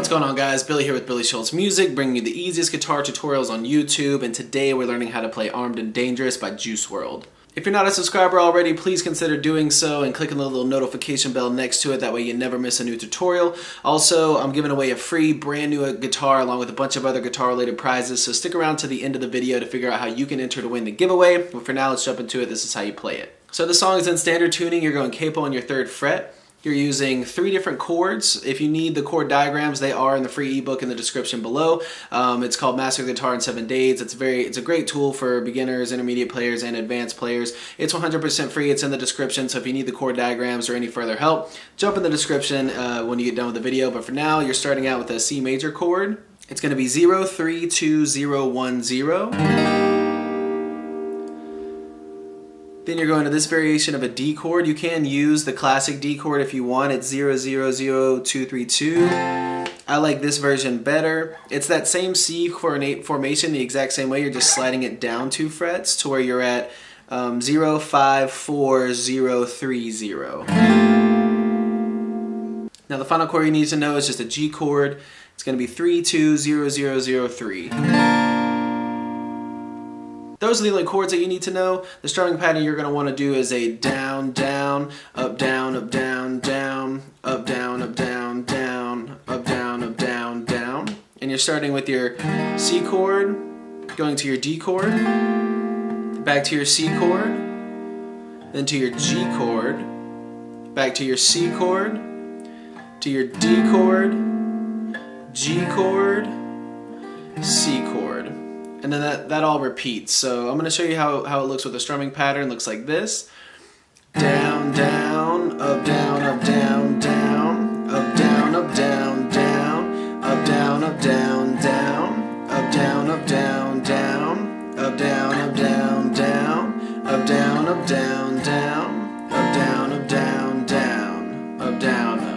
What's going on, guys? Billy here with Billy Schultz Music, bringing you the easiest guitar tutorials on YouTube, and today we're learning how to play Armed and Dangerous by Juice WRLD. If you're not a subscriber already, please consider doing so and clicking the little notification bell next to it. That way you never miss a new tutorial. Also, I'm giving away a free brand new guitar along with a bunch of other guitar related prizes, so stick around to the end of the video to figure out how you can enter to win the giveaway. But for now, let's jump into it. This is how you play it. So the song is in standard tuning. You're going capo on your 3rd fret. You're using 3 different chords. If you need the chord diagrams, they are in the free ebook in the description below. It's called Master the Guitar in 7 Days. It's a great tool for beginners, intermediate players, and advanced players. It's 100% free. It's in the description, so if you need the chord diagrams or any further help, jump in the description when you get done with the video. But for now, you're starting out with a C major chord. It's going to be 0, 3, 2, 0, 1, 0. Then you're going to this variation of a D chord. You can use the classic D chord if you want. It's 0, 0, 0, 2, 3, 2. I like this version better. It's that same C formation the exact same way. You're just sliding it down 2 frets to where you're at 0, 5, 4, 0, 3, 0. Now the final chord you need to know is just a G chord. It's going to be 3, 2, 0, 0, 0, 3. Those are the only chords that you need to know. The strumming pattern you're going to want to do is a down, down, up, down, up, down, down, up, down, up, down, down, up, down, up, down, down. And you're starting with your C chord, going to your D chord, back to your C chord, then to your G chord, back to your C chord, to your D chord, G chord, C chord. And then that all repeats. So I'm going to show you how it looks with the strumming pattern. It looks like this. Down, down, up, down, up, down, down, up, down, up, down, down, up, down, up, down, down, up, down, up, down, down, up, down, up, down, down, up, down, up, down, down, up, down, up, down, down, up, down, up.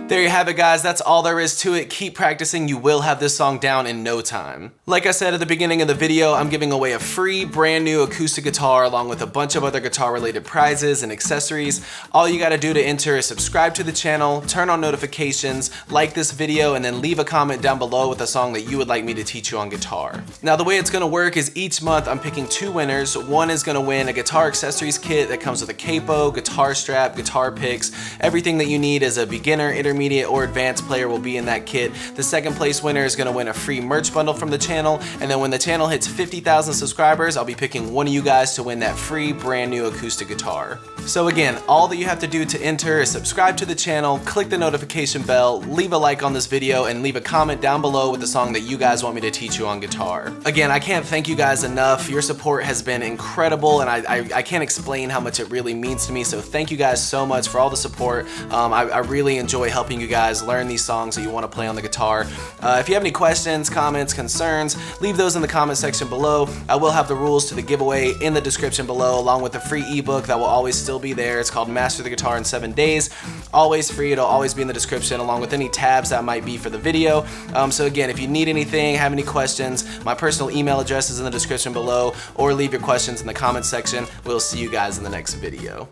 There you have it, guys. That's all there is to it. Keep practicing. You will have this song down in no time. Like I said at the beginning of the video, I'm giving away a free brand new acoustic guitar along with a bunch of other guitar related prizes and accessories. All you got to do to enter is subscribe to the channel, turn on notifications, like this video, and then leave a comment down below with a song that you would like me to teach you on guitar. Now the way it's going to work is each month I'm picking 2 winners. One is going to win a guitar accessories kit that comes with a capo, guitar strap, guitar picks. Everything that you need as a beginner, intermediate, or advanced player will be in that kit. The 2nd place winner is going to win a free merch bundle from the channel, and then when the channel hits 50,000 subscribers, I'll be picking one of you guys to win that free brand new acoustic guitar. So again, all that you have to do to enter is subscribe to the channel, click the notification bell, leave a like on this video, and leave a comment down below with the song that you guys want me to teach you on guitar. Again, I can't thank you guys enough. Your support has been incredible, and I can't explain how much it really means to me, so thank you guys so much for all the support. I really enjoy helping you guys learn these songs that you want to play on the guitar. If you have any questions, comments, concerns, leave those in the comment section below. I will have the rules to the giveaway in the description below, along with the free ebook that will always still be there. It's called Master the Guitar in 7 Days. Always free. It'll always be in the description, along with any tabs that might be for the video. So again, if you need anything, have any questions, my personal email address is in the description below, or leave your questions in the comment section. We'll see you guys in the next video.